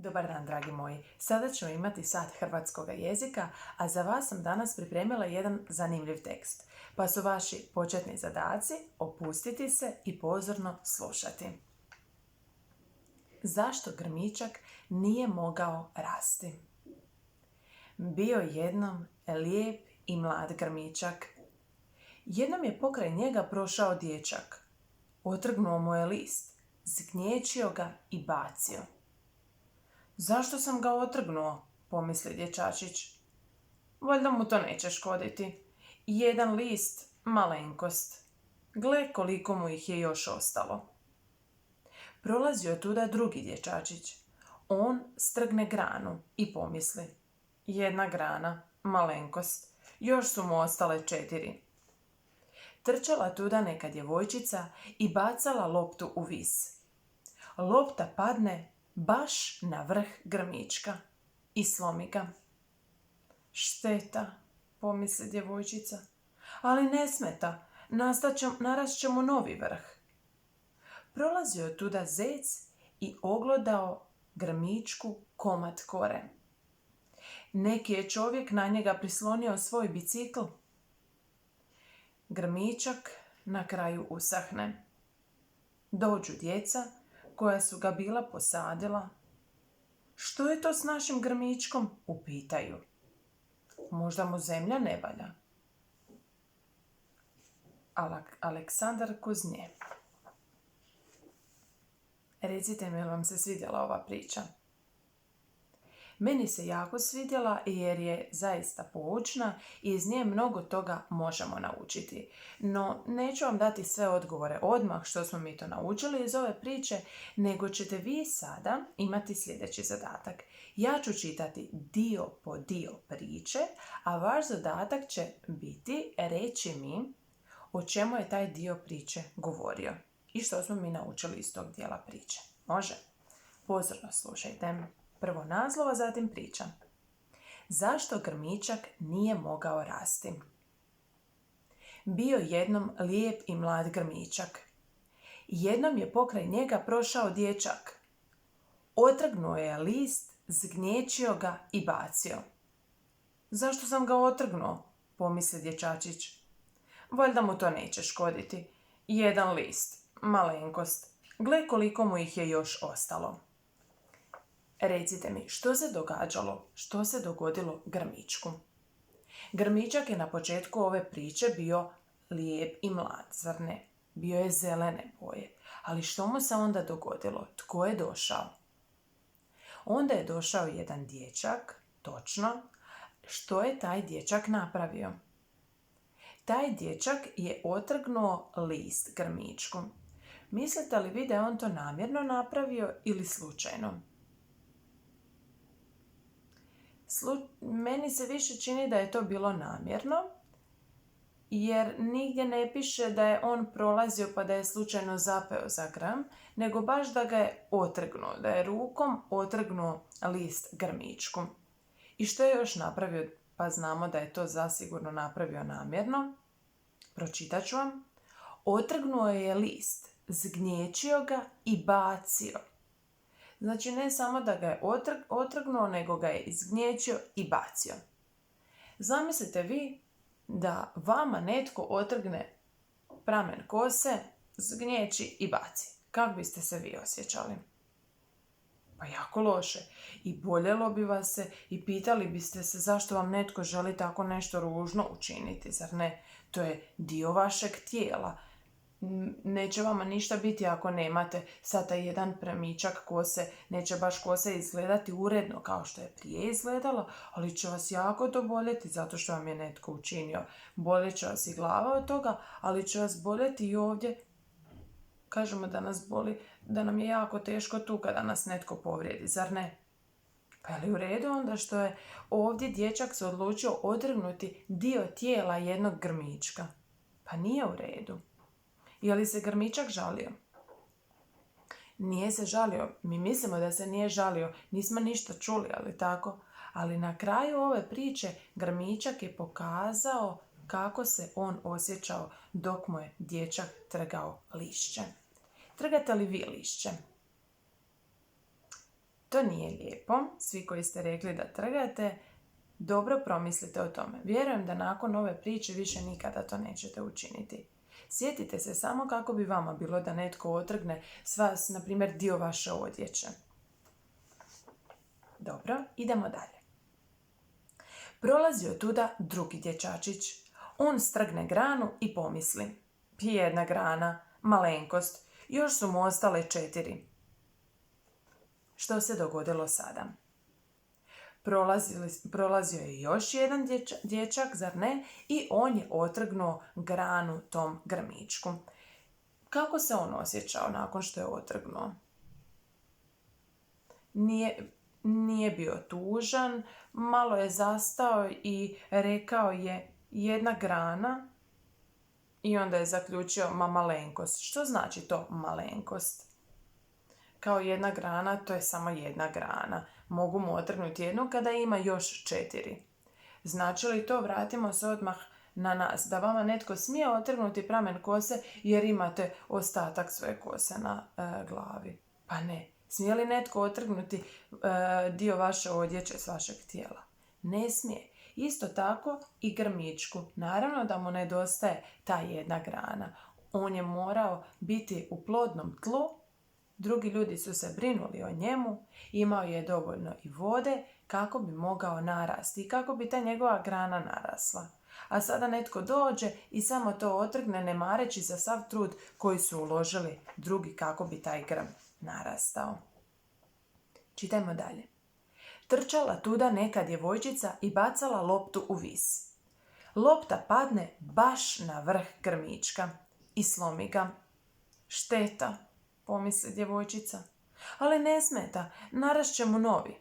Dobar dan, dragi moji. Sada ćemo imati sat hrvatskog jezika, a za vas sam danas pripremila jedan zanimljiv tekst. Pa su vaši početni zadaci opustiti se i pozorno slušati. Zašto grmičak nije mogao rasti? Bio jednom lijep i mlad grmičak. Jednom je pokraj njega prošao dječak. Otrgnuo mu je list, zgnječio ga i bacio. Zašto sam ga otrgnuo, pomisli dječačić. Valjda mu to neće škoditi. Jedan list, malenkost. Gle koliko mu ih je još ostalo. Prolazio tuda drugi dječačić. On strgne granu i pomisli. Jedna grana, malenkost. Još su mu ostale 4. Trčala tuda neka djevojčica i bacala loptu u vis. Lopta padne baš na vrh grmička i slomi ga. Šteta, pomisli djevojčica, ali ne smeta, narast ćemo novi vrh. Prolazio je tuda zec i oglodao grmičku komad kore. Neki je čovjek na njega prislonio svoj bicikl. Grmičak na kraju usahne. Dođu djeca koja su ga bila posadila. Što je to s našim grmičkom? Upitaju. Možda mu zemlja ne valja. Aleksandar Kuznje. Recite mi, je li vam se svidjela ova priča? Meni se jako svidjela jer je zaista poučna i iz nje mnogo toga možemo naučiti. No, neću vam dati sve odgovore odmah što smo mi to naučili iz ove priče, nego ćete vi sada imati sljedeći zadatak. Ja ću čitati dio po dio priče, a vaš zadatak će biti reći mi o čemu je taj dio priče govorio i što smo mi naučili iz tog dijela priče. Može? Pozorno slušajte. Prvo naslov, a zatim priča. Zašto grmičak nije mogao rasti? Bio jednom lijep i mlad grmičak. Jednom je pokraj njega prošao dječak. Otrgnuo je list, zgnječio ga i bacio. Zašto sam ga otrgnuo? Pomisli dječačić. Valjda mu to neće škoditi. Jedan list, malenkost. Gle koliko mu ih je još ostalo. Recite mi, što se događalo? Što se dogodilo grmičku? Grmičak je na početku ove priče bio lijep i mlad, zar ne? Bio je zelene boje. Ali što mu se onda dogodilo? Tko je došao? Onda je došao jedan dječak, točno. Što je taj dječak napravio? Taj dječak je otrgnuo list grmičku. Mislite li vi da je on to namjerno napravio ili slučajno? Meni se više čini da je to bilo namjerno, jer nigdje ne piše da je on prolazio pa da je slučajno zapeo za gram, nego baš da ga je otrgnuo, da je rukom otrgnuo list grmičku. I što je još napravio? Pa znamo da je to zasigurno napravio namjerno. Pročitat ću vam. Otrgnuo je list, zgnječio ga i bacio. Znači, ne samo da ga je otrgnuo, nego ga je izgnječio i bacio. Zamislite vi da vama netko otrgne pramen kose, zgnječi i baci. Kako biste se vi osjećali? Pa jako loše. I boljelo bi vas se i pitali biste se zašto vam netko želi tako nešto ružno učiniti, zar ne? To je dio vašeg tijela. Neće vama ništa biti ako nemate sad taj jedan pramičak kose, neće baš kose izgledati uredno kao što je prije izgledalo, ali će vas jako to boljeti zato što vam je netko učinio. Boljet će vas i glava od toga, ali će vas boljeti i ovdje. Kažemo da nas boli, da nam je jako teško tu kada nas netko povrijedi, zar ne? Pa je li u redu onda što je ovdje dječak se odlučio otrgnuti dio tijela jednog grmička? Pa nije u redu. Je li se grmičak žalio? Nije se žalio. Mi mislimo da se nije žalio. Nismo ništa čuli, ali tako. Ali na kraju ove priče grmičak je pokazao kako se on osjećao dok mu je dječak trgao lišće. Trgate li vi lišće? To nije lijepo. Svi koji ste rekli da trgate, dobro promislite o tome. Vjerujem da nakon ove priče više nikada to nećete učiniti. Sjetite se samo kako bi vama bilo da netko otrgne s vas, na primjer, dio vaše odjeće. Dobro, idemo dalje. Prolazio tuda drugi dječačić. On strgne granu i pomisli: jedna grana, malenkost, još su mu ostale 4. Što se dogodilo sada? Prolazio je još jedan dječak, zar ne? I on je otrgnuo granu tom grmičku. Kako se on osjećao nakon što je otrgnuo? Nije bio tužan, malo je zastao i rekao je jedna grana i onda je zaključio malenkost. Što znači to malenkost? Kao jedna grana, to je samo jedna grana. Mogu mu otrgnuti jednu kada ima još 4. Znači li to, vratimo se odmah na nas, da vama netko smije otrgnuti pramen kose jer imate ostatak svoje kose na glavi? Pa ne. Smije li netko otrgnuti dio vaše odjeće s vašeg tijela? Ne smije. Isto tako i grmičku. Naravno da mu nedostaje ta jedna grana. On je morao biti u plodnom tlu, drugi ljudi su se brinuli o njemu, imao je dovoljno i vode kako bi mogao narasti i kako bi ta njegova grana narasla. A sada netko dođe i samo to otrgne, ne mareći za sav trud koji su uložili drugi kako bi taj grm narastao. Čitajmo dalje. Trčala tuda neka djevojčica i bacala loptu u vis. Lopta padne baš na vrh grmička i slomi ga. Šteta, pomisli djevojčica, ali ne smeta, narast će mu novi.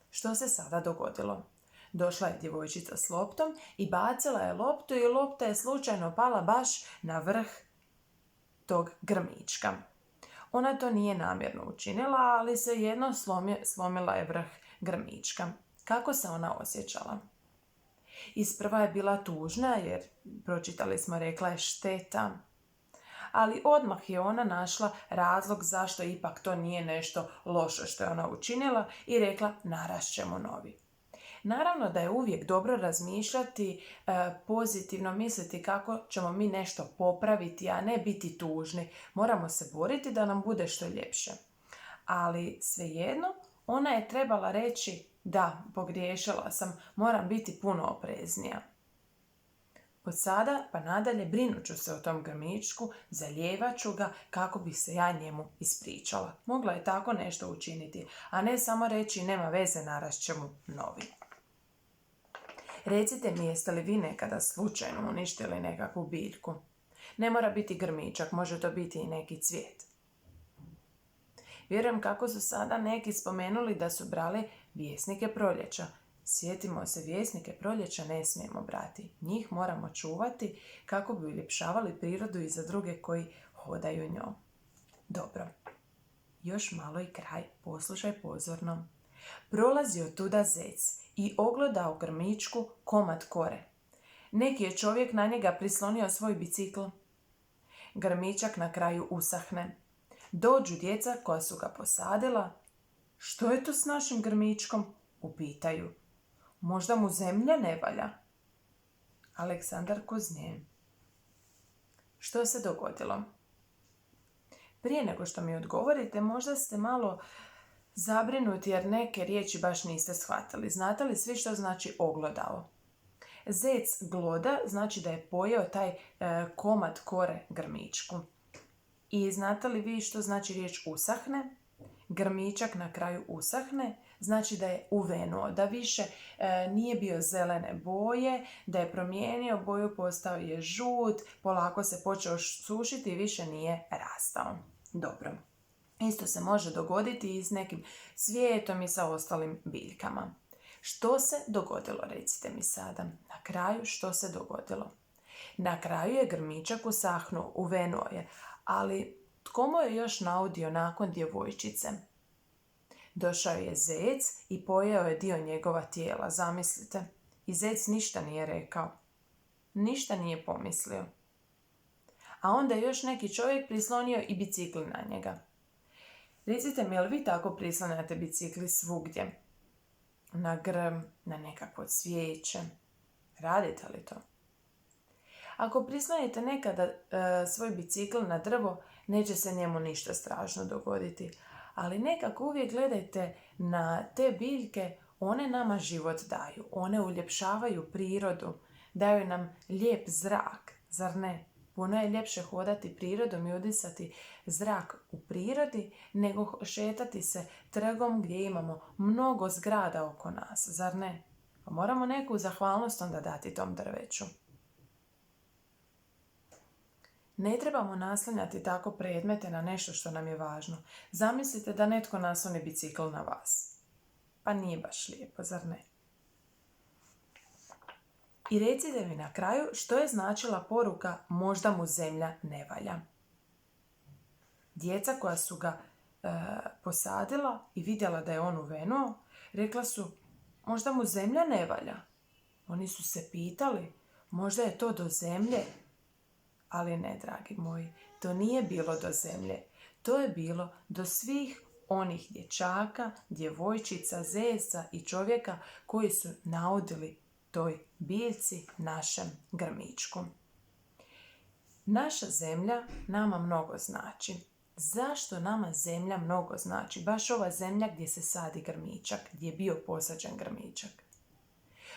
Što se sada dogodilo? Došla je djevojčica s loptom i bacila je loptu i lopta je slučajno pala baš na vrh tog grmička. Ona to nije namjerno učinila, ali svejedno slomila je vrh grmička. Kako se ona osjećala? Isprva je bila tužna jer, pročitali smo, rekla je šteta. Ali odmah je ona našla razlog zašto ipak to nije nešto loše što je ona učinila i rekla narast ćemo novi. Naravno da je uvijek dobro razmišljati, pozitivno misliti kako ćemo mi nešto popraviti, a ne biti tužni. Moramo se boriti da nam bude što ljepše. Ali svejedno, ona je trebala reći da, pogriješila sam, moram biti puno opreznija. Od sada pa nadalje brinut ću se o tom grmičku, zaljevat ću ga kako bi se ja njemu ispričala. Mogla je tako nešto učiniti, a ne samo reći nema veze, narast će mu novi. Recite mi, jeste li vi nekada slučajno uništili nekakvu biljku? Ne mora biti grmičak, može to biti i neki cvijet. Vjerujem kako su sada neki spomenuli da su brali vjesnike proljeća. Sjetimo se, vjesnike proljeća ne smijemo brati. Njih moramo čuvati kako bi uljepšavali prirodu i za druge koji hodaju njom. Dobro, još malo i kraj, poslušaj pozorno. Prolazio tuda zec i ogledao grmičku komad kore. Neki je čovjek na njega prislonio svoj bicikl. Grmičak na kraju usahne. Dođu djeca koja su ga posadila. Što je to s našim grmičkom? Upitaju. Možda mu zemlja ne valja? Aleksandar Kuznje. Što se dogodilo? Prije nego što mi odgovorite, možda ste malo zabrinuti jer neke riječi baš niste shvatili. Znate li svi što znači oglodao? Zec gloda znači da je pojeo taj komad kore grmičku. I znate li vi što znači riječ usahne? Grmičak na kraju usahne, znači da je uvenuo, da više nije bio zelene boje, da je promijenio boju, postao je žut, polako se počeo sušiti i više nije rastao. Dobro. Isto se može dogoditi i s nekim cvijetom i sa ostalim biljkama. Što se dogodilo, recite mi sada? Na kraju što se dogodilo? Na kraju je grmičak usahnuo, uvenuo je, ali tko mu je još naudio nakon djevojčice? Došao je zec i pojeo je dio njegova tijela, zamislite. I zec ništa nije rekao. Ništa nije pomislio. A onda je još neki čovjek prislonio i bicikl na njega. Recite mi, jel vi tako prislanjate bicikli svugdje? Na grm, na nekakvo cvijeće? Radite li to? Ako prislonite nekada svoj bicikl na drvo, neće se njemu ništa strašno dogoditi. Ali nekako uvijek gledajte na te biljke, one nama život daju. One uljepšavaju prirodu, daju nam lijep zrak, zar ne? Puno je ljepše hodati prirodom i udisati zrak u prirodi nego šetati se trgom gdje imamo mnogo zgrada oko nas, zar ne? Pa moramo neku zahvalnost onda dati tom drveću. Ne trebamo naslanjati tako predmete na nešto što nam je važno. Zamislite da netko nasloni bicikl na vas. Pa nije baš lijepo, zar ne? I recite mi na kraju što je značila poruka možda mu zemlja ne valja. Djeca koja su ga posadila i vidjela da je on uvenuo, rekla su možda mu zemlja ne valja. Oni su se pitali možda je to do zemlje. Ali ne, dragi moji, to nije bilo do zemlje. To je bilo do svih onih dječaka, djevojčica, zeca i čovjeka koji su naudili toj biljci, našem grmičku. Naša zemlja nama mnogo znači. Zašto nama zemlja mnogo znači? Baš ova zemlja gdje se sadi grmičak, gdje je bio posađen grmičak.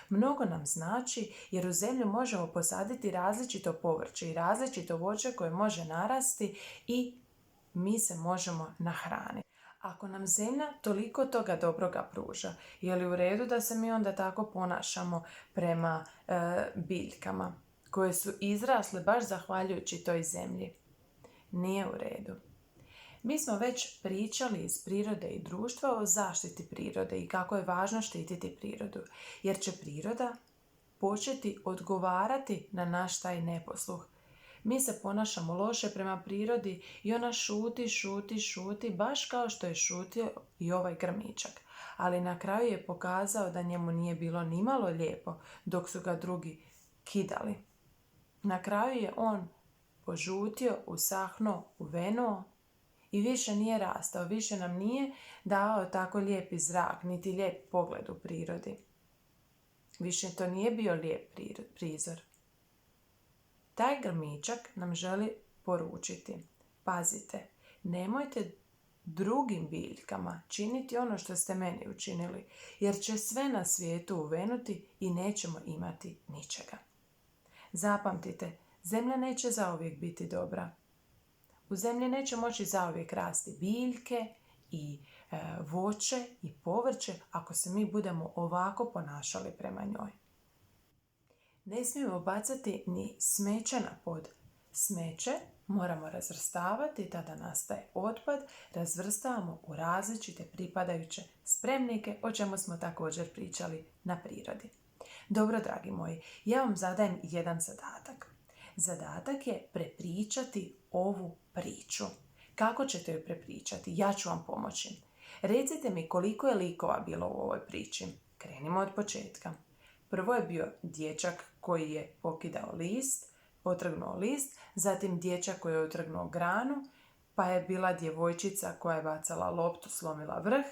Mnogo nam znači jer u zemlju možemo posaditi različito povrće i različito voće koje može narasti i mi se možemo nahraniti. Ako nam zemlja toliko toga dobroga pruža, je li u redu da se mi onda tako ponašamo prema biljkama koje su izrasle baš zahvaljujući toj zemlji? Nije u redu. Mi smo već pričali iz prirode i društva o zaštiti prirode i kako je važno štititi prirodu, jer će priroda početi odgovarati na naš taj neposluh. Mi se ponašamo loše prema prirodi i ona šuti, baš kao što je šutio i ovaj grmičak. Ali na kraju je pokazao da njemu nije bilo nimalo lijepo dok su ga drugi kidali. Na kraju je on požutio, usahnuo, uvenuo i više nije rastao, više nam nije dao tako lijepi zrak, niti lijep pogled u prirodi. Više to nije bio lijep prizor. Taj grmičak nam želi poručiti. Pazite, nemojte drugim biljkama činiti ono što ste meni učinili, jer će sve na svijetu uvenuti i nećemo imati ničega. Zapamtite, zemlja neće zauvijek biti dobra. U zemlji neće moći zauvijek rasti biljke i voće i povrće ako se mi budemo ovako ponašali prema njoj. Ne smijemo bacati ni smeće na pod. Smeće moramo razvrstavati, tada nastaje otpad, razvrstavamo u različite pripadajuće spremnike, o čemu smo također pričali na prirodi. Dobro, dragi moji, ja vam zadajem jedan zadatak. Zadatak je prepričati ovu priču. Kako ćete ju prepričati? Ja ću vam pomoći. Recite mi koliko je likova bilo u ovoj priči. Krenimo od početka. Prvo je bio dječak koji je pokidao list, otrgnuo list, zatim dječak koji je otrgnuo granu, pa je bila djevojčica koja je bacala loptu, slomila vrh,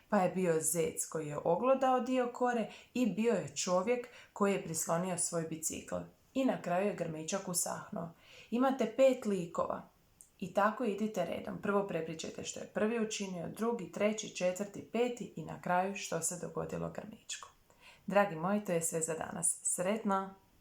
pa je bio zec koji je oglodao dio kore i bio je čovjek koji je prislonio svoj bicikl. I na kraju je grmičak usahnuo. Imate 5 likova i tako idite redom. Prvo prepričajte što je prvi učinio, drugi, treći, četvrti, peti i na kraju što se dogodilo grmičku. Dragi moji, to je sve za danas. Sretno!